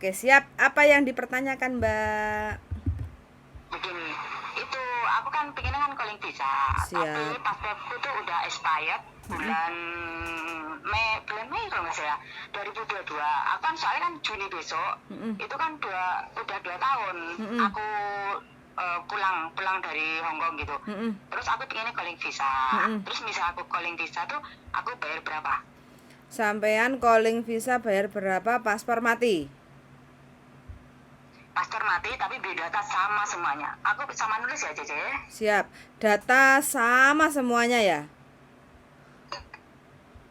Oke, siap. Apa yang dipertanyakan, Mbak? Begini, itu aku kan pengennya kan calling visa, tapi Siap. pasportku tuh udah expired bulan Mei kalau nggak salah 2022. Aku kan soalnya kan Juni besok, itu kan udah 2 tahun aku pulang dari Hong Kong gitu. Terus aku pengennya calling visa. Terus misal aku calling visa tuh aku bayar berapa? Sampean calling visa bayar berapa? Paspor mati. Paspor mati tapi bidata sama semuanya. Aku sama nulis ya Cece. Siap. Data sama semuanya ya?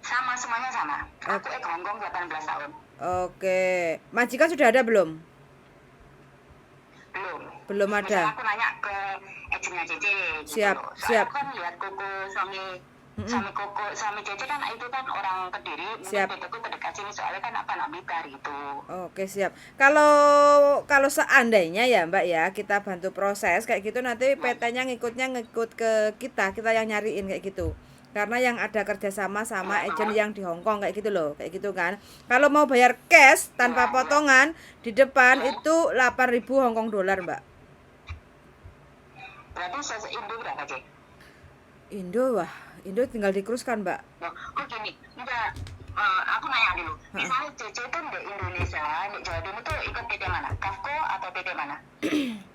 Sama semuanya sama. Aku Hongkong 18 tahun. Oke. Majikan sudah ada belum? Belum. Belum Misal ada. aku nanya ke agennya Cece gitu Siap, loh. Soalnya siap. aku kan lihat Koko suami Cece kan itu kan orang Kediri, mungkin Siap. betaku terdekat sini soalnya kan apa nak Blitar gitu. Oke, siap. Kalau kalau seandainya ya, Mbak ya, kita bantu proses kayak gitu nanti PT-nya ngikut ke kita yang nyariin kayak gitu. Karena yang ada kerjasama sama agent yang di Hong Kong kayak gitu loh, kayak gitu kan. Kalau mau bayar cash tanpa potongan di depan itu 8.000 Hong Kong dolar, Mbak. Berarti Indo berapa Cek? Indo tinggal dikruskan, Mbak. Nah, oh gini, enggak. Aku nanya dulu. Misalnya Cece itu di Indonesia, di Jawa Timur tuh ikut PT mana? Kafko atau PT mana?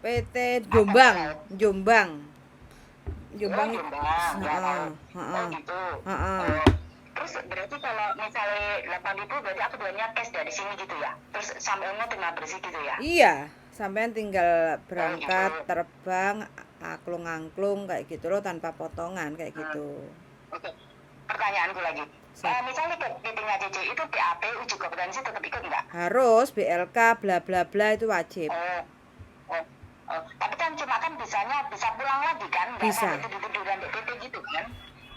PT Jombang, Jombang. Jombang. Jombang. Jombang, ya tahu. Heeh, Oh heeh. gitu. Heeh. Terus berarti kalau misalnya 8.000 berarti aku bayarnya cash dari sini gitu ya? Terus sambalnya tinggal bersih gitu ya? Iya, sampean tinggal berangkat, terbang, angklung-angklung kayak gitu loh tanpa potongan kayak gitu. Oke. Pertanyaanku lagi. Misalnya PT-nya CC itu BAP uji kompetensi tetap ikut nggak? Harus BLK bla bla bla itu wajib. Tapi kan cuma kan bisa pulang lagi kan? Nggak Bisa. sampai tidur-tiduran di PT gitu kan?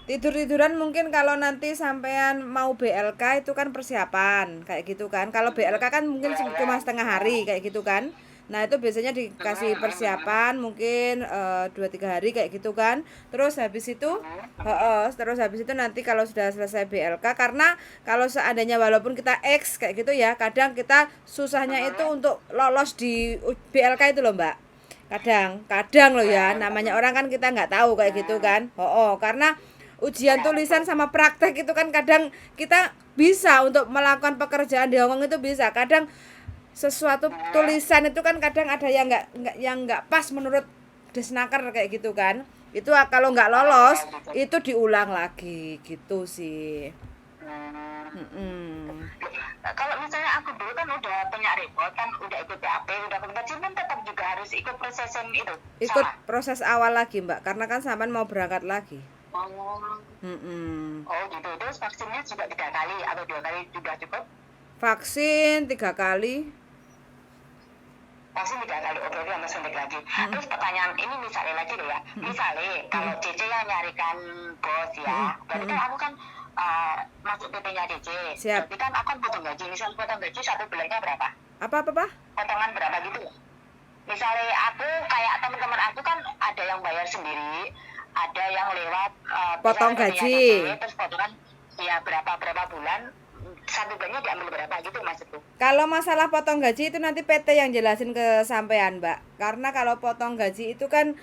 Tidur-tiduran mungkin kalau nanti sampean mau BLK itu kan persiapan kayak gitu kan. Kalau BLK kan mungkin cuma setengah hari kayak gitu kan. Nah itu biasanya dikasih persiapan mungkin 2-3 hari kayak gitu kan. Terus habis itu nanti kalau sudah selesai BLK, karena kalau seandainya walaupun kita X kayak gitu ya, kadang kita susahnya itu untuk lolos di BLK itu loh Mbak. Kadang loh ya, namanya orang kan kita nggak tahu kayak gitu kan. Karena ujian tulisan sama praktek itu kan kadang kita bisa untuk melakukan pekerjaan di Hongkong itu bisa. Kadang sesuatu tulisan itu kan kadang ada yang nggak pas menurut Desnaker kayak gitu kan. Itu kalau nggak lolos itu diulang lagi gitu sih. Kalau misalnya aku dulu kan udah punya report kan udah ikut PAP udah kompetensi kan tetap juga harus ikut proses itu Ikut sama. proses awal lagi Mbak, karena kan sampean mau berangkat lagi. Oh gitu. Terus vaksinnya juga 3 kali atau 2 kali sudah cukup? Vaksin 3 kali. Vaksin 3 kali, oh berarti langsung suntik lagi. Terus pertanyaan ini misalnya lagi deh ya, misalnya kalau CC yang nyarikan bos ya, berarti kan aku kan masuk PT-nya CC, Siap. berarti kan aku kan potong gaji, misal potong gaji 1 bulannya berapa? Apa? Potongan berapa gitu? Misalnya aku kayak teman-teman aku kan ada yang bayar sendiri, ada yang lewat Potong misalnya PT-nya gaji. CC, terus potongan ya berapa bulan, 1 bulannya diambil berapa gitu maksudku. Kalau masalah potong gaji itu nanti PT yang jelasin ke sampean, Mbak. Karena kalau potong gaji itu kan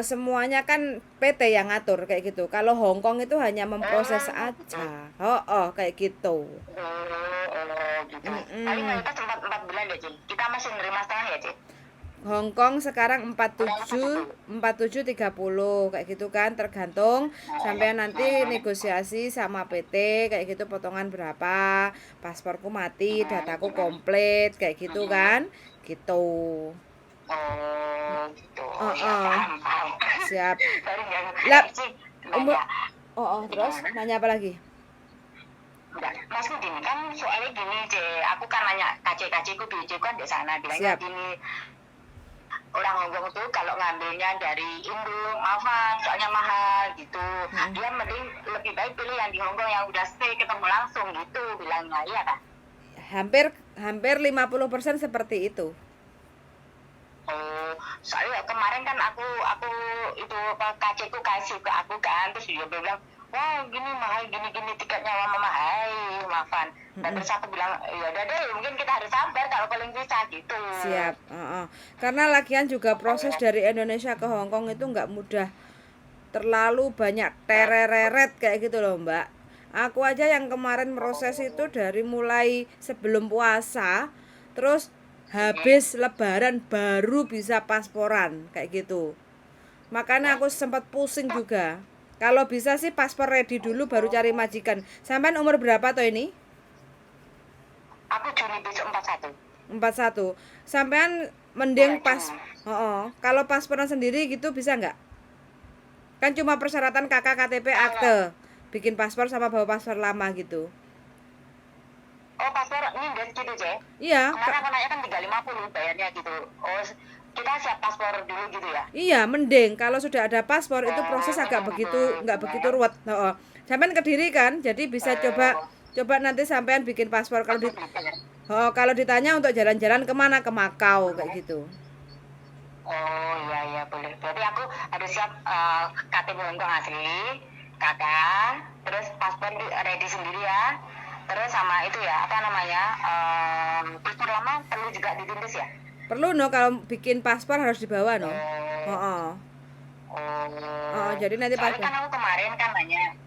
semuanya kan PT yang ngatur kayak gitu. Kalau Hong Kong itu hanya memproses aja. Kayak gitu. Gitu. Paling mayoritas 4 bulan ya, Cin. Kita masih nerima setengah ya, Cin. Hong Kong sekarang 47 30 kayak gitu kan, tergantung sampai nanti negosiasi sama PT kayak gitu, potongan berapa, pasporku mati, dataku komplit kayak gitu kan, gitu. Gitu. Ya, paham. Siap. Sorry, Lap. Cin. Nanya. Terus nanya apa lagi? Enggak, maksudnya gini kan soalnya gini, aku kan nanya KC-ku kan di sana bilangnya gini, orang Hongkong tuh kalau ngambilnya dari Indo, maafan, soalnya mahal gitu. Dia mending lebih baik pilih yang di Hongkong yang udah stay ketemu langsung gitu, bilangnya, iya kan? Hampir 50% seperti itu. Soalnya kemarin kan aku itu KC-ku kasih ke aku kan, terus dia bilang, wah gini mahal gini tiketnya lama mahal maafan. Dan terus aku bilang ya udah deh mungkin kita harus sabar kalau paling bisa gitu. Siap. Karena lagian juga proses dari Indonesia ke Hong Kong itu nggak mudah, terlalu banyak tereret kayak gitu loh Mbak. Aku aja yang kemarin proses itu dari mulai sebelum puasa, terus habis lebaran baru bisa pasporan kayak gitu. Makanya aku sempat pusing juga. Kalau bisa sih paspor ready dulu baru cari majikan. Sampai umur berapa toh ini? Aku Juni besok 41. 41. Sampean mending pas kalau pasporan sendiri gitu bisa nggak? Kan cuma persyaratan kakak KTP akte. Bikin paspor sama bawa paspor lama gitu. Oh paspor mindes gitu Cek? Iya, Kemarin aku nanya kan 350 bayarnya gitu. Oh kita siap paspor dulu gitu ya? iya mending kalau sudah ada paspor itu proses agak begitu nggak begitu ruwet. Sampean Kediri kan, jadi bisa coba nanti sampean bikin paspor kalau ditanya untuk jalan-jalan kemana, ke Makau kayak gitu. Oh iya boleh. Berarti aku harus siap KTP Hongkong asli, kakak, terus paspor ready sendiri ya. Terus sama itu ya apa namanya paspor lama perlu juga ditindis ya? Perlu kalau bikin paspor harus dibawa Oh, jadi nanti soalnya paspor. kan aku kemarin kan nanya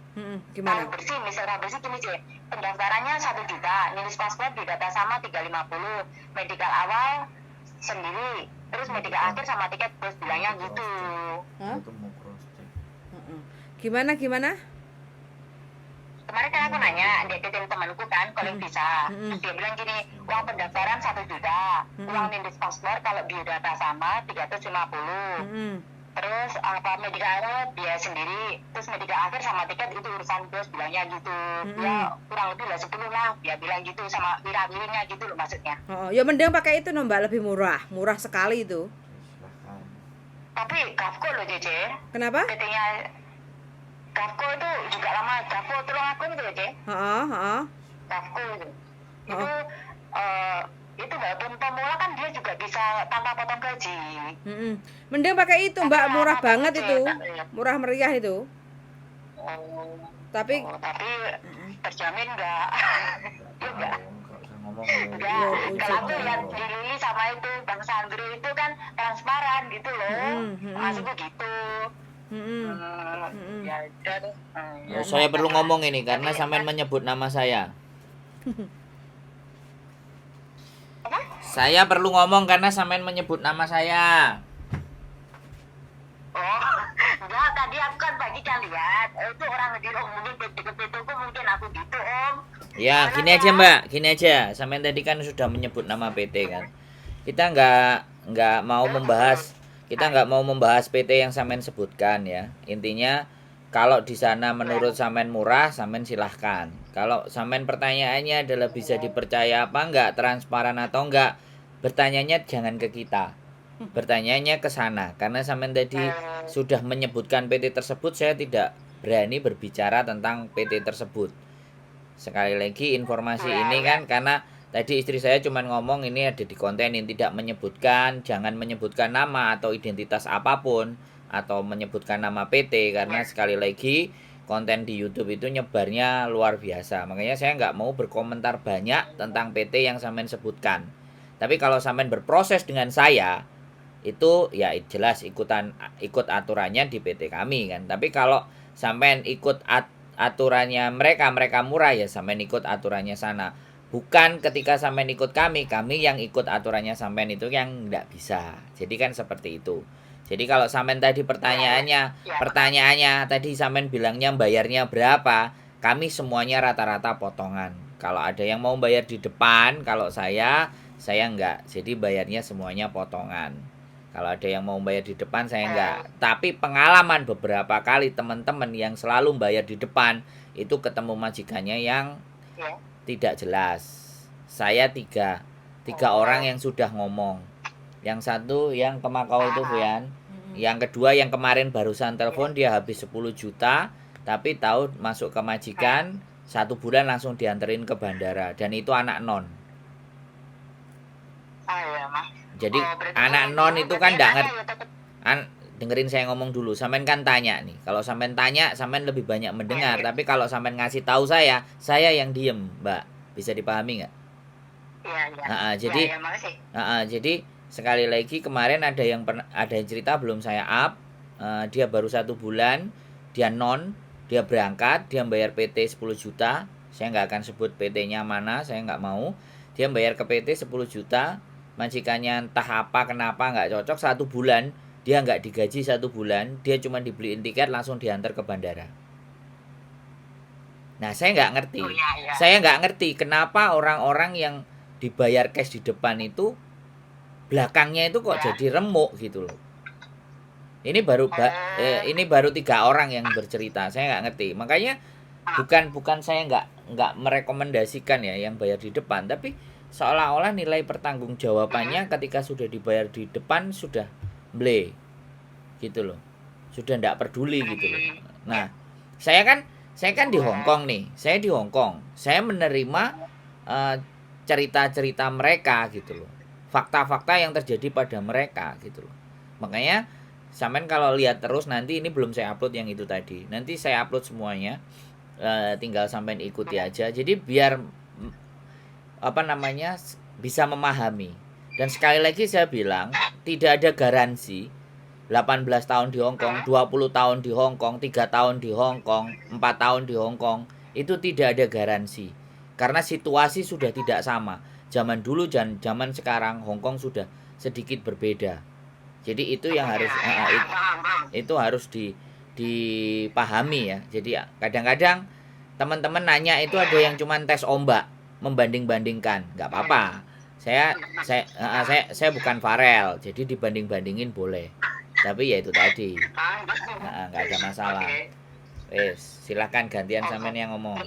Gimana? kalau bersih, misalnya bersih gini sih, pendaftarannya 1 juta, nulis paspor di data sama 350, medical awal sendiri, terus medical akhir sama tiket bus bilangnya gitu. Itu mau cross check. Gimana? Kemarin kan aku nanya, dia titip temanku kan, kalau bisa. Dia bilang gini, uang pendaftaran 1 juta, uang nulis paspor kalau di data sama 350. Terus apa medical dia sendiri, terus medical akhir sama tiket itu urusan bos bilangnya gitu. Ya kurang lebih lah 10 lah, dia bilang gitu sama wira-wirinya gitu loh maksudnya. Ya mending pakai itu Mbak, lebih murah sekali itu. Silahkan. Tapi Gavco loh Cece, Kenapa? PT-nya Gavco itu juga lama, Gavco tolong aku gitu ya Cece. Gavco itu itu walaupun pemula kan dia juga bisa tanpa potong gaji. Mending pakai itu Mbak, murah banget itu, murah meriah itu. Tapi terjamin enggak? Enggak usah ngomong. Kalau aku lihat di Lili sama itu Bang Sandro itu kan transparan gitu loh, maksudku gitu. Ya udah deh. Saya perlu ngomong ini karena sampean menyebut nama saya. Apa? Saya perlu ngomong karena sampean menyebut nama saya. Oh, enggak, tadi aku kan bagikan lihat itu orang di mungkin PT-ku mungkin aku gitu Om. Ya, gini aja Mbak, gini aja. Sampean tadi kan sudah menyebut nama PT kan. Kita nggak mau membahas PT yang sampean sebutkan ya. Intinya kalau di sana menurut sampean murah, sampean silahkan. Kalau sampean pertanyaannya adalah bisa dipercaya apa enggak, transparan atau enggak, bertanyanya jangan ke kita. Bertanyanya ke sana. Karena sampean tadi sudah menyebutkan PT tersebut, saya tidak berani berbicara tentang PT tersebut. Sekali lagi informasi ini kan karena tadi istri saya cuma ngomong ini ada di konten yang tidak menyebutkan, jangan menyebutkan nama atau identitas apapun atau menyebutkan nama PT karena sekali lagi konten di YouTube itu nyebarnya luar biasa. Makanya saya nggak mau berkomentar banyak tentang PT yang sampean sebutkan. Tapi kalau sampean berproses dengan saya itu ya jelas ikut aturannya di PT kami kan. Tapi kalau sampean ikut aturannya mereka murah ya sampean ikut aturannya sana. Bukan ketika sampean ikut kami yang ikut aturannya sampean itu yang enggak bisa. Jadi kan seperti itu. Jadi kalau sampean tadi pertanyaannya tadi sampean bilangnya bayarnya berapa? Kami semuanya rata-rata potongan. Kalau ada yang mau bayar di depan, kalau saya enggak. Jadi bayarnya semuanya potongan. Kalau ada yang mau bayar di depan saya enggak. Tapi pengalaman beberapa kali teman-teman yang selalu bayar di depan itu ketemu majikannya yang tidak jelas. Saya tiga orang yang sudah ngomong. Yang satu yang ke Makau itu Fian. Yang kedua yang kemarin barusan telepon dia habis 10 juta. Tapi tahu masuk ke majikan 1 bulan langsung dianterin ke bandara. Dan itu anak non. Jadi anak non itu kan enggak ngerti. dengerin saya ngomong dulu. Sampean kan tanya nih. Kalau sampean tanya, sampean lebih banyak mendengar. Tapi kalau sampean ngasih tahu saya yang diem, Mbak. Bisa dipahami nggak? Iya, iya. Jadi, Ya, makasih. jadi sekali lagi kemarin ada yang cerita belum saya up. Dia baru 1 bulan, dia dia berangkat, dia bayar PT 10 juta. Saya nggak akan sebut PT-nya mana, saya nggak mau. Dia bayar ke PT 10 juta. Majikannya entah apa kenapa nggak cocok, 1 bulan dia nggak digaji 1 bulan, dia cuma dibeliin tiket langsung diantar ke bandara. Nah, saya nggak ngerti. Oh, iya. Saya nggak ngerti kenapa orang-orang yang dibayar cash di depan itu belakangnya itu kok jadi remuk gitu loh. Ini baru ini baru 3 orang yang bercerita. Saya nggak ngerti. Makanya bukan saya nggak merekomendasikan ya yang bayar di depan, tapi seolah-olah nilai pertanggungjawabannya ketika sudah dibayar di depan sudah ble gitu loh, sudah ndak peduli gitu loh. Nah, saya kan di Hong Kong nih, saya di Hong Kong, saya menerima cerita-cerita mereka gitu loh, fakta-fakta yang terjadi pada mereka gitu loh. Makanya sampean kalau lihat terus, nanti ini belum saya upload yang itu tadi, nanti saya upload semuanya, tinggal sampean ikuti aja, jadi biar bisa memahami. Dan sekali lagi saya bilang, tidak ada garansi 18 tahun di Hong Kong, 20 tahun di Hong Kong, 3 tahun di Hong Kong, 4 tahun di Hong Kong, itu tidak ada garansi. Karena situasi sudah tidak sama. Zaman dulu dan zaman sekarang Hong Kong sudah sedikit berbeda. Jadi itu yang harus itu harus dipahami ya. Jadi kadang-kadang teman-teman nanya itu ada yang cuma tes ombak, membanding-bandingkan, nggak apa-apa. Saya bukan Farel, jadi dibanding-bandingin boleh. Tapi ya itu tadi, nggak ada masalah. Silakan gantian sampean yang ngomong.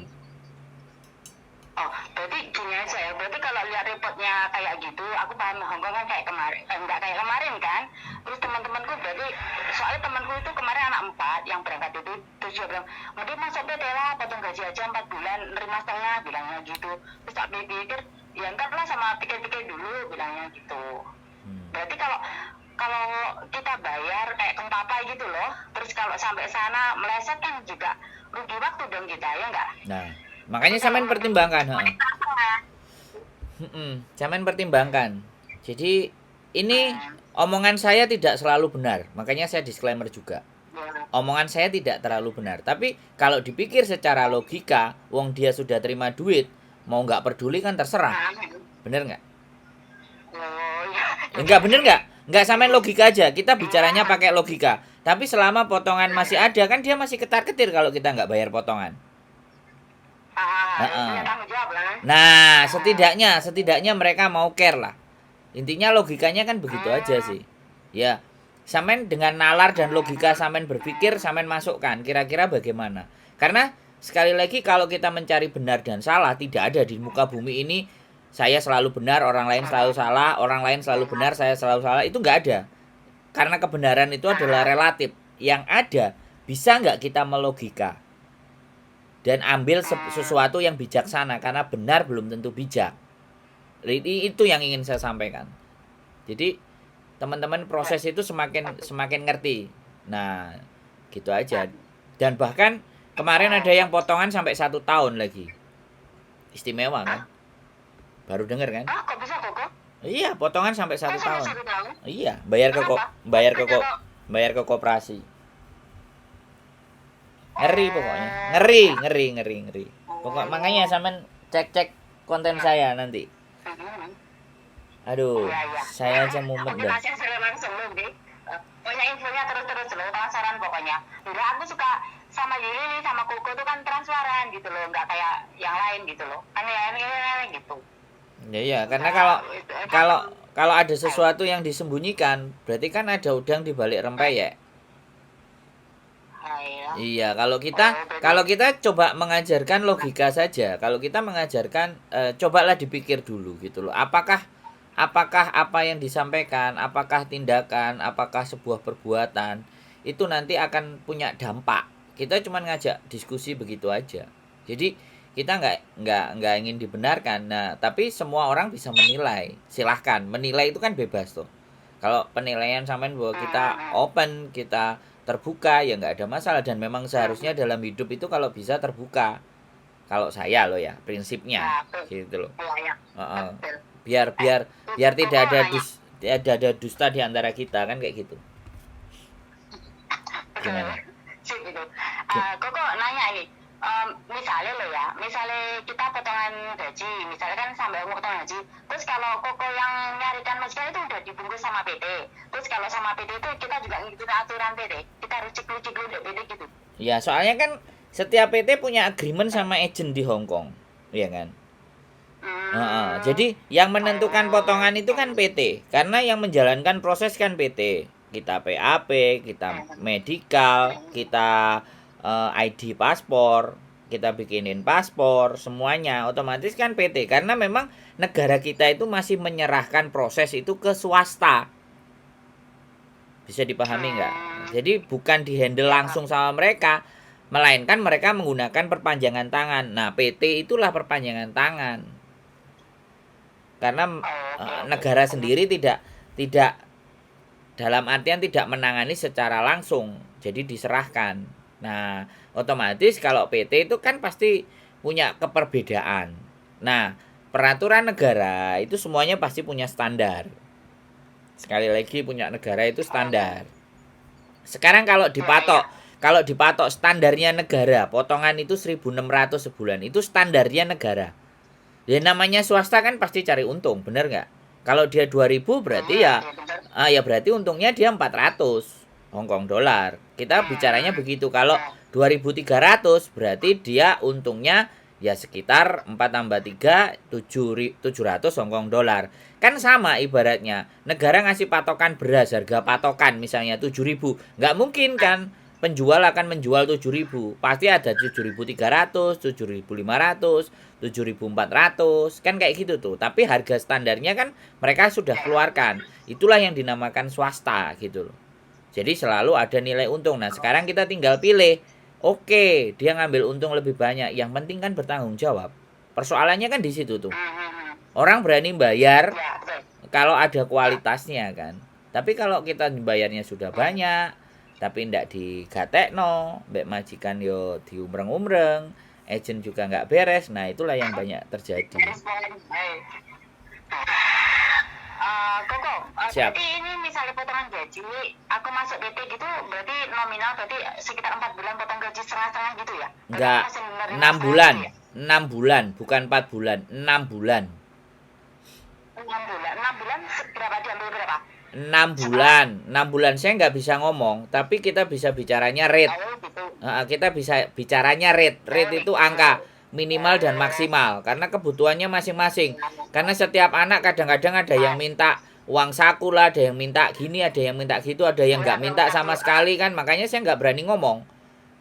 Oh, berarti gini aja ya. Berarti kalau lihat reportnya kayak gitu, aku paham Hong Kong kan kayak kemarin, enggak kayak kemarin kan. Terus teman-temanku berarti, soalnya temanku itu kemarin anak 4 yang berangkat itu, terus dia bilang, dia masuk PT lah, potong gaji aja 4 bulan, nerima setengah, bilangnya gitu. Terus tak pikir, ya entar lah sama pikir-pikir dulu, bilangnya gitu. Berarti kalau kita bayar kayak kempapai gitu loh, terus kalau sampai sana meleset kan juga rugi waktu dong kita, ya enggak? Nah, makanya sampean pertimbangkan. Sampean pertimbangkan. Jadi ini omongan saya tidak selalu benar, makanya saya disclaimer juga. Omongan saya tidak terlalu benar, tapi kalau dipikir secara logika, wong dia sudah terima duit, mau nggak peduli kan terserah. Bener nggak? Enggak, bener nggak? Nggak, sampean logika aja. Kita bicaranya pakai logika. Tapi selama potongan masih ada, kan dia masih ketar-ketir kalau kita nggak bayar potongan. Nah, setidaknya mereka mau care lah. Intinya logikanya kan begitu aja sih. Ya, sampean dengan nalar dan logika sampean berpikir, sampean masukkan. Kira-kira bagaimana? Karena sekali lagi kalau kita mencari benar dan salah, tidak ada di muka bumi ini saya selalu benar, orang lain selalu salah, orang lain selalu benar, saya selalu salah. Itu nggak ada. Karena kebenaran itu adalah relatif. Yang ada, bisa nggak kita melogika dan ambil sesuatu yang bijaksana, karena benar belum tentu bijak. Itu yang ingin saya sampaikan. Jadi teman-teman proses itu semakin ngerti. Nah, gitu aja. Dan bahkan kemarin ada yang potongan sampai 1 tahun lagi. Istimewa kan? Baru denger kan? Kok bisa kok? Iya, potongan sampai 1 tahun. Iya, bayar ke koperasi. Ngeri pokoknya. Ngeri. Pokok makanya sampean cek konten saya nanti. Aduh, saya aja mumet dah. Pokoknya infonya terus loh, penasaran pokoknya. Dulu aku suka sama Yuli sama Koko tuh kan transparan gitu loh, nggak kayak yang lain gitu loh. Aneh gitu. Ya, karena kalau ada sesuatu yang disembunyikan, berarti kan ada udang di balik rempeyek. Iya, kalau kita coba mengajarkan logika saja. Kalau kita mengajarkan, cobalah dipikir dulu gitu loh. Apakah apa yang disampaikan, apakah tindakan, apakah sebuah perbuatan itu nanti akan punya dampak. Kita cuma ngajak diskusi begitu aja. Jadi kita nggak ingin dibenarkan. Nah, tapi semua orang bisa menilai. Silahkan, menilai itu kan bebas tuh. Kalau penilaian sampean bahwa kita open, kita terbuka, ya nggak ada masalah. Dan memang seharusnya dalam hidup itu kalau bisa terbuka. Kalau saya loh ya, prinsipnya gitu loh. Iya, Heeh. betul. Biar tidak ada dusta di antara kita kan kayak gitu. Gimana? Sip gitu. Koko nanya ini, misalnya lo ya, misalnya kita potongan gaji, misalnya kan sampai umur potongan gaji, terus kalau Koko yang nyarikan majikan itu udah dibungkus sama PT, terus kalau sama PT itu kita juga ngikutin aturan PT, kita harus cek dulu dari PT gitu. Ya, soalnya kan setiap PT punya agreement sama agent di Hong Kong, ya kan? Jadi yang menentukan potongan itu kan PT, karena yang menjalankan proses kan PT. Kita PAP, kita medical, kita ID paspor, kita bikinin paspor, semuanya otomatis kan PT. Karena memang negara kita itu masih menyerahkan proses itu ke swasta. Bisa dipahami nggak? Jadi bukan dihandle langsung sama mereka, melainkan mereka menggunakan perpanjangan tangan. Nah, PT itulah perpanjangan tangan. Karena negara sendiri tidak dalam artian tidak menangani secara langsung, jadi diserahkan. Nah, otomatis kalau PT itu kan pasti punya keperbedaan. Nah, peraturan negara itu semuanya pasti punya standar. Sekali lagi, punya negara itu standar. Sekarang kalau dipatok standarnya negara, potongan itu 1.600 sebulan, itu standarnya negara. Ya namanya swasta kan pasti cari untung, bener nggak? Kalau dia 2.000 berarti ya berarti untungnya dia 400 Hong Kong dolar. Kita bicaranya begitu. Kalau 2.300 berarti dia untungnya ya sekitar 4 tambah 3 700 Hong Kong dolar. Kan sama ibaratnya. Negara ngasih patokan beras, harga patokan misalnya 7.000. Nggak mungkin kan penjual akan menjual 7.000. Pasti ada 7.300, 7.500, 7.400, kan kayak gitu tuh. Tapi harga standarnya kan mereka sudah keluarkan. Itulah yang dinamakan swasta gitu loh. Jadi selalu ada nilai untung. Nah, sekarang kita tinggal pilih. Oke, dia ngambil untung lebih banyak. Yang penting kan bertanggung jawab. Persoalannya kan di situ tuh. Orang berani bayar kalau ada kualitasnya kan. Tapi kalau kita bayarnya sudah banyak, tapi ndak digatekno, mbek majikan yo diumreng-umreng, agent juga nggak beres. Nah, itulah yang banyak terjadi. Koko, Siap. berarti ini misalnya potongan gaji, aku masuk PT gitu, berarti nominal berarti sekitar 4 bulan potong gaji setengah-setengah gitu ya? Enggak, Masih menerima 6 setengah bulan. gitu ya? 6 bulan, bukan 4 bulan, 6 bulan. 6 bulan, 6 bulan berapa diambil berapa? 6 bulan. 6 bulan saya nggak bisa ngomong, tapi kita bisa bicaranya rate. Oh gitu. Kita bisa bicaranya rate. Rate itu angka minimal dan maksimal karena kebutuhannya masing-masing. Karena setiap anak kadang-kadang ada yang minta uang saku lah, ada yang minta gini, ada yang minta gitu, ada yang nggak minta sama sekali kan. Makanya saya nggak berani ngomong.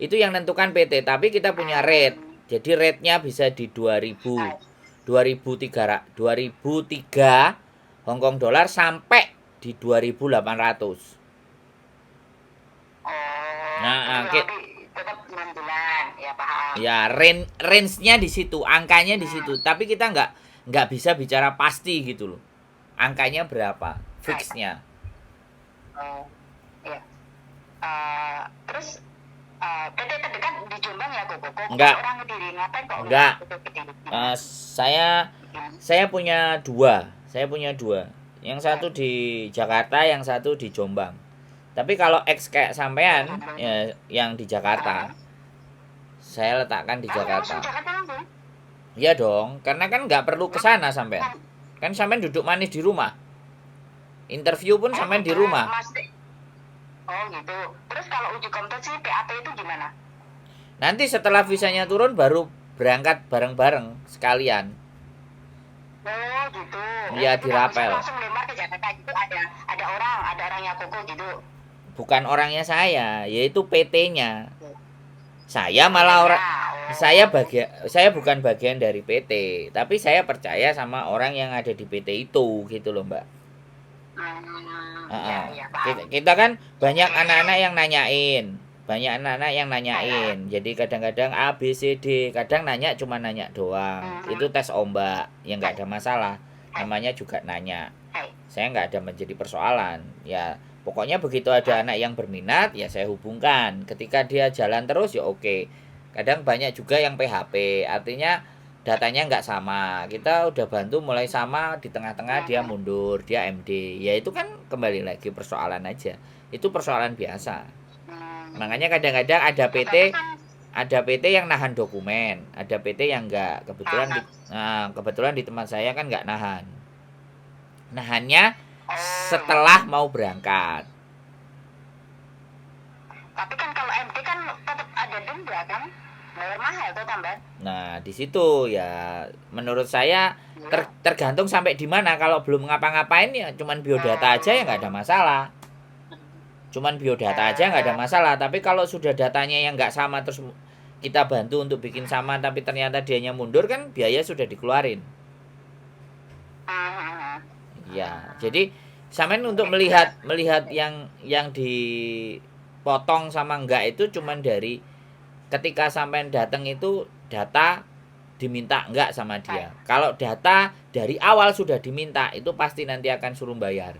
Itu yang nentukan PT, tapi kita punya rate. Jadi rate-nya bisa di 2003 Hong Kong dolar sampai di 2.800. Nah, tetap 6 bulan, ya paham. ya range-nya di situ, angkanya di situ. Tapi kita nggak bisa bicara pasti gitu loh. Angkanya berapa? Fixnya. Iya. Terus PT terdekat di Jombang ya, Koko? Enggak. Orang Kediri, ngapain kok? Enggak. Kediri? Saya punya dua. Yang satu di Jakarta, yang satu di Jombang. Tapi kalau kayak sampean ya, yang di Jakarta, saya letakkan di Jakarta. Iya dong, karena kan nggak perlu ke sana sampean. Kan sampean duduk manis di rumah. Interview pun sampean di rumah. Oh gitu. Terus kalau uji kompetensi PAP itu gimana? Nanti setelah visanya turun baru berangkat bareng-bareng sekalian. Oh gitu. Iya, dirapel. Langsung lempar ke Jakarta gitu, ada orangnya Koko gitu. Bukan orangnya saya, yaitu PT-nya. Saya malah saya bukan bagian dari PT, tapi saya percaya sama orang yang ada di PT itu gitu loh, Mbak. Kita kan banyak anak-anak yang nanyain. Jadi kadang-kadang A, B, C, D. Kadang nanya cuma nanya doang. Itu tes ombak, ya nggak ada masalah. Namanya juga nanya. saya nggak ada menjadi persoalan. Ya pokoknya begitu ada anak yang berminat ya saya hubungkan. Ketika dia jalan terus ya oke. Kadang banyak juga yang PHP, artinya datanya nggak sama. Kita udah bantu mulai sama, di tengah-tengah dia mundur, dia MD. Ya itu kan kembali lagi persoalan aja. Itu persoalan biasa. Makanya kadang-kadang ada PT yang nahan dokumen, ada PT yang enggak. Kebetulan di tempat saya kan enggak nahan. Nahannya setelah mau berangkat. Tapi kan kalau MT kan tetap ada denda kan, bayar mahal tuh tambah. Nah, di situ ya menurut saya tergantung sampai di mana. Kalau belum ngapa-ngapain ya cuman biodata aja ya nggak ada masalah. Cuman biodata aja nggak ada masalah. Tapi kalau sudah datanya yang nggak sama terus kita bantu untuk bikin sama tapi ternyata dianya mundur kan biaya sudah dikeluarin. Ya, jadi sampean untuk melihat yang dipotong sama enggak itu cuman dari ketika sampean datang itu data diminta enggak sama dia. Kalau data dari awal sudah diminta itu pasti nanti akan suruh bayar.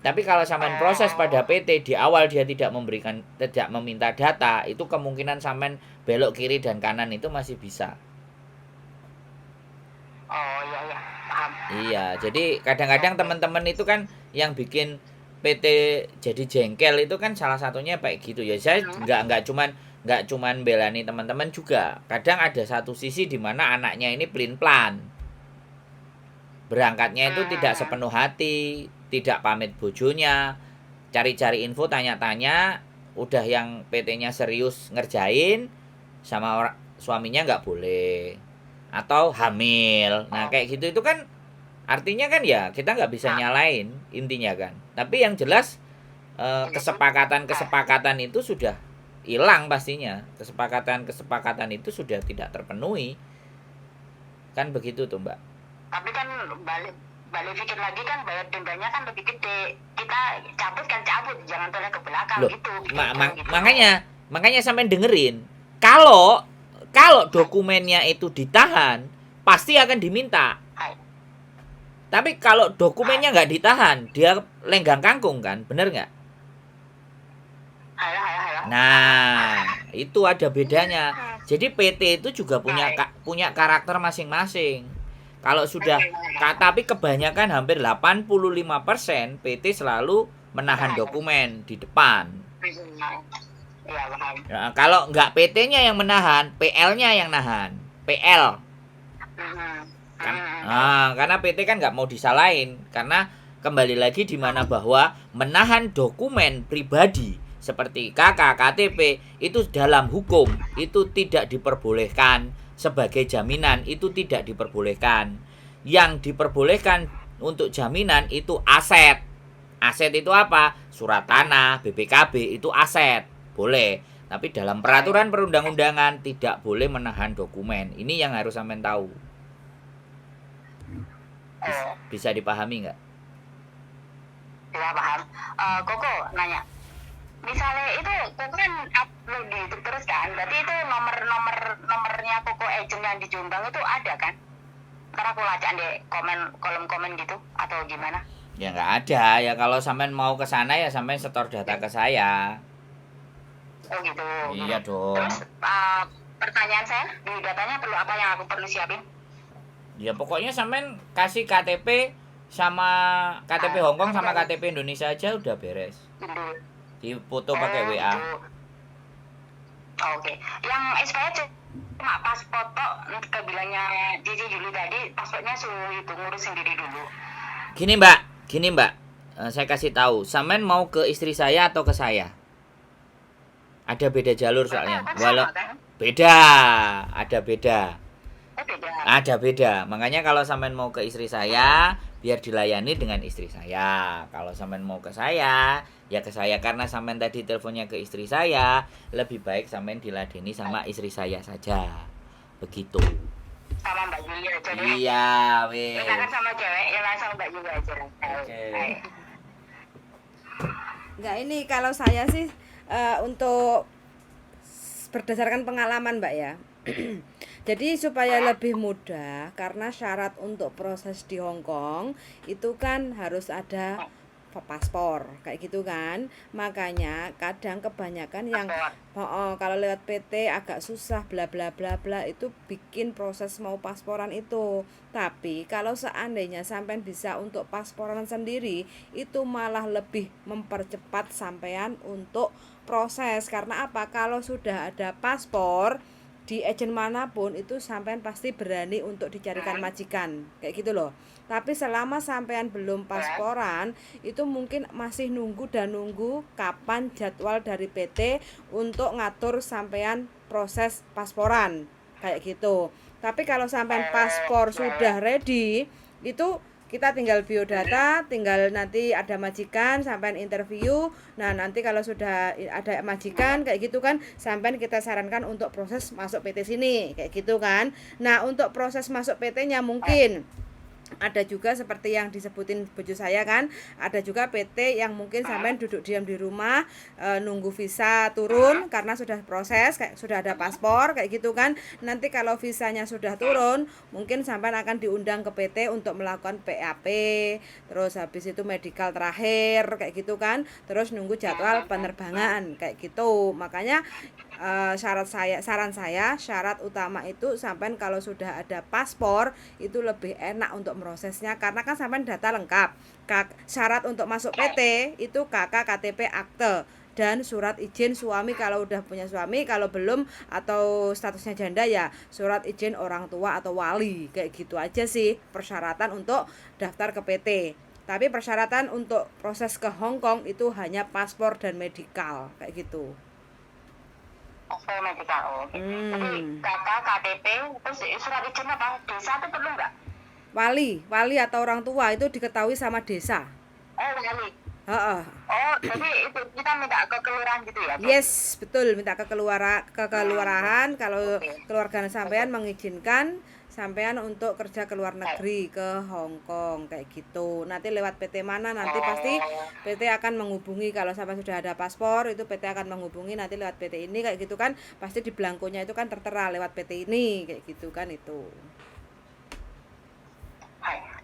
Tapi kalau sampean proses pada PT di awal dia tidak meminta data, itu kemungkinan sampean belok kiri dan kanan itu masih bisa. Oh iya paham. Iya, jadi kadang-kadang teman-teman itu kan yang bikin PT jadi jengkel itu kan salah satunya kayak gitu ya. Saya nggak cuman belani teman-teman juga. Kadang ada satu sisi di mana anaknya ini pelin-pelan. Berangkatnya itu tidak sepenuh hati, tidak pamit bojonya, cari-cari info, tanya-tanya, udah yang PT-nya serius ngerjain sama suaminya nggak boleh. Atau hamil. Nah kayak gitu itu kan artinya kan ya kita nggak bisa nyalain intinya kan. Tapi yang jelas kesepakatan itu sudah hilang pastinya. Kesepakatan itu sudah tidak terpenuhi. Kan begitu tuh Mbak. Tapi kan balik pikir lagi kan bayar dendanya kan lebih gede. Kita cabut, jangan toleh ke belakang. Loh, gitu. Makanya sampai dengerin. Kalau dokumennya itu ditahan, pasti akan diminta. Tapi kalau dokumennya nggak ditahan, dia lenggang kangkung kan, bener nggak? Nah, itu ada bedanya. Jadi PT itu juga punya karakter masing-masing. Kalau sudah, tapi kebanyakan hampir 85% PT selalu menahan dokumen di depan. Nah, kalau nggak PT-nya yang menahan, PL-nya yang nahan. PL. Karena PT kan nggak mau disalahin. Karena kembali lagi di mana bahwa menahan dokumen pribadi seperti KK, KTP itu dalam hukum itu tidak diperbolehkan sebagai jaminan, itu tidak diperbolehkan. Yang diperbolehkan untuk jaminan itu aset. Aset itu apa? Surat tanah, BPKB itu aset. Boleh. Tapi dalam peraturan perundang-undangan tidak boleh menahan dokumen. Ini yang harus sampean tahu. Bisa dipahami nggak? Ya paham. Koko nanya. Misalnya itu Koko kan upload di YouTube terus kan, berarti itu nomornya Koko agent yang di Jombang itu ada kan? Ntar aku lacak deh kolom komen gitu atau gimana? Ya nggak ada. Ya kalau sampean mau ke sana ya sampean setor data ke saya. Oh gitu. Iya dong. Terus pertanyaan saya di datanya perlu apa yang aku perlu siapin? Ya pokoknya sampean kasih KTP sama KTP Hongkong sama KTP Indonesia aja udah beres. Dipoto pakai WA. Oke. Yang expired cuma pas foto kebilangnya Cici Juli tadi, paspornya suruh itu ngurus sendiri dulu. Gini Mbak, saya kasih tahu, sampean mau ke istri saya atau ke saya? Ada beda jalur soalnya. Walau beda, ada beda. Ada beda. Makanya kalau sampean mau ke istri saya, biar dilayani dengan istri saya. Kalau sampean mau ke saya, ya ke saya. Karena sampean tadi teleponnya ke istri saya, lebih baik sampean diladeni sama istri saya saja. Begitu. Sama Mbak Juli aja deh. Iya, weh. Kita kan sama cewek, ya langsung Mbak Juli aja. Oke. Enggak, ini kalau saya sih untuk berdasarkan pengalaman Mbak ya. Jadi supaya lebih mudah, karena syarat untuk proses di Hong Kong itu kan harus ada paspor kayak gitu kan. Makanya kadang kebanyakan yang kalau lewat PT agak susah bla bla bla bla, itu bikin proses mau pasporan itu. Tapi kalau seandainya sampean bisa untuk pasporan sendiri, itu malah lebih mempercepat sampean untuk proses. Karena apa? Kalau sudah ada paspor di agen manapun itu sampean pasti berani untuk dicarikan majikan kayak gitu loh. Tapi selama sampean belum pasporan, itu mungkin masih nunggu kapan jadwal dari PT untuk ngatur sampean proses pasporan kayak gitu. Tapi kalau sampean paspor sudah ready, itu kita tinggal biodata, tinggal nanti ada majikan sampean interview. Nah, nanti kalau sudah ada majikan kayak gitu kan, sampean kita sarankan untuk proses masuk PT sini kayak gitu kan. Nah, untuk proses masuk PT-nya mungkin ada juga seperti yang disebutin bojo saya kan, ada juga PT yang mungkin sampean duduk diam di rumah nunggu visa turun karena sudah proses kayak sudah ada paspor kayak gitu kan. Nanti kalau visanya sudah turun, mungkin sampean akan diundang ke PT untuk melakukan PAP, terus habis itu medical terakhir kayak gitu kan, terus nunggu jadwal penerbangan kayak gitu. Makanya saran saya syarat utama itu sampean kalau sudah ada paspor itu lebih enak untuk prosesnya, karena kan sampean data lengkap. Syarat untuk masuk PT itu KK, KTP, akte, dan surat izin suami kalau udah punya suami, kalau belum atau statusnya janda ya surat izin orang tua atau wali kayak gitu aja sih persyaratan untuk daftar ke PT. Tapi persyaratan untuk proses ke Hong Kong itu hanya paspor dan medikal kayak gitu. Paspor medikal. Jadi KK, KTP, terus surat izin apa? Desa itu perlu nggak? Wali atau orang tua itu diketahui sama desa. Wali. Heeh. Oh, jadi itu kita minta ke kelurahan gitu ya? Yes, betul, minta ke kelurahan kalau keluarga sampean mengizinkan sampean untuk kerja ke luar negeri, ke Hong Kong kayak gitu. Nanti lewat PT mana nanti pasti PT akan menghubungi. Kalau sampai sudah ada paspor itu PT akan menghubungi nanti lewat PT ini kayak gitu kan. Pasti di belangkonya itu kan tertera lewat PT ini kayak gitu kan itu.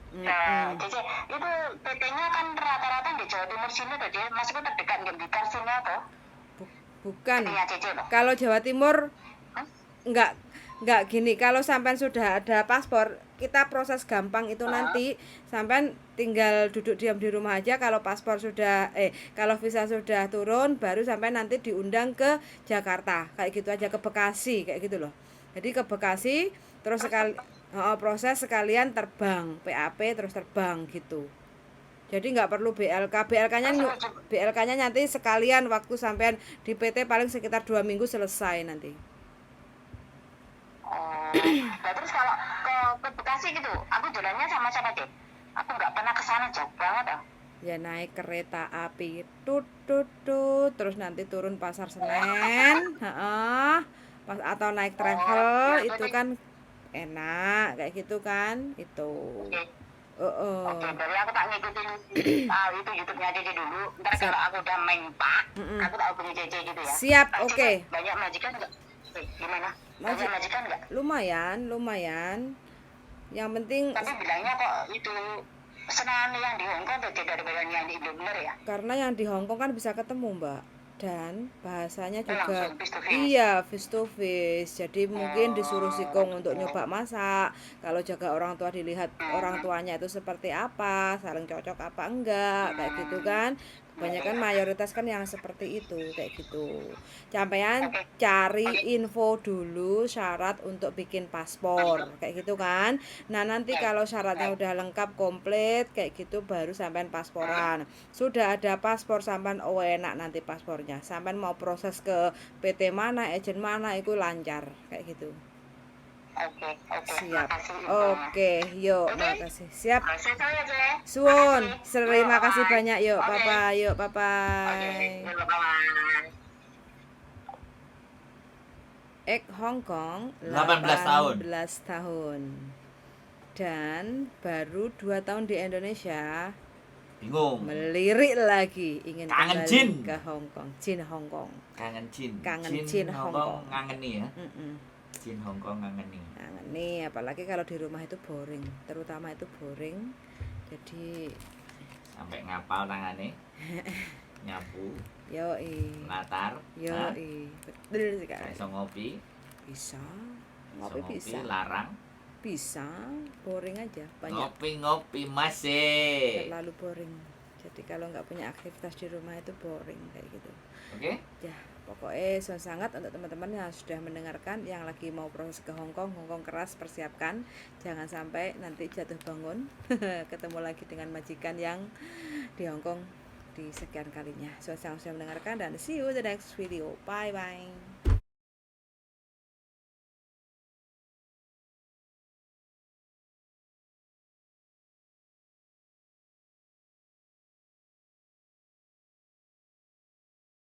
Nah, Cece, itu PT-nya kan rata-rata di Jawa Timur sini tuh, dia maksudnya terdekat di Blitar sini atau? Bukan. Cece, kalau Jawa Timur enggak gini, kalau sampean sudah ada paspor, kita proses gampang itu nanti sampean tinggal duduk diam di rumah aja. Kalau paspor sudah kalau visa sudah turun, baru sampean nanti diundang ke Jakarta kayak gitu aja, ke Bekasi kayak gitu loh. Jadi ke Bekasi terus proses sekalian terbang PAP terus terbang gitu. Jadi nggak perlu BLK-nya nanti sekalian waktu sampean di PT paling sekitar 2 minggu selesai nanti. Nah terus kalau ke Bekasi gitu, aku jalannya sama siapa deh? Aku nggak pernah kesana, jauh banget. Ya naik kereta api terus nanti turun Pasar Senen, atau naik travel itu kan enak kayak gitu kan itu. Oke, dari aku tak ngikutin itu YouTube-nya Cece dulu. Ntar kalau aku udah mempak, aku tak hubungi Cece gitu ya. Siap, oke. Banyak majikan nggak? Gimana? Banyak majikan nggak? Lumayan. Yang penting. Tapi bilangnya kok itu senang yang di Hong Kong beda daripada yang di Indo, bener ya? Karena yang di Hong Kong kan bisa ketemu, Mbak. Dan bahasanya juga face to face. Jadi mungkin disuruh sikong untuk nyoba masak. Kalau jaga orang tua dilihat orang tuanya itu seperti apa, saling cocok apa enggak kayak gitu kan. Kebanyakan mayoritas kan yang seperti itu kayak gitu. Sampean cari info dulu syarat untuk bikin paspor kayak gitu kan. Nah nanti kalau syaratnya udah lengkap komplit kayak gitu baru sampean pasporan. Sudah ada paspor sampean enak nanti paspornya. Sampean mau proses ke PT mana, agen mana itu lancar kayak gitu. Oke. Siap. Makasih, Oke, yuk, makasih. Siap. Suwun. Terima kasih banyak, yuk. Bye-bye. Yuk, bye-bye. Hong Kong 18 tahun. Dan baru 2 tahun di Indonesia. Bingung. Melirik lagi ingin Kangen kembali Jin. ke Hong Kong. Jin Hong Kong. Kangen Jin Hong Kong. ngangen nih ya. Jin Hongkong ngangeni. Ngangeni, apalagi kalau di rumah itu boring, terutama itu boring. Jadi Sampai ngapal tangane. Nyapu, yoi, latar. yoi, betul sekali. Iso ngopi, Bisa, iso ngopi bisa, larang. bisa, boring aja, banyak Ngopi masih. terlalu boring. Jadi kalau nggak punya aktivitas di rumah itu boring kayak gitu. Oke? Ya, pokoknya sangat untuk teman-teman yang sudah mendengarkan, yang lagi mau proses ke Hongkong keras, persiapkan, jangan sampai nanti jatuh bangun, ketemu lagi dengan majikan yang di Hongkong di sekian kalinya. Sudah mendengarkan dan see you the next video. Bye bye.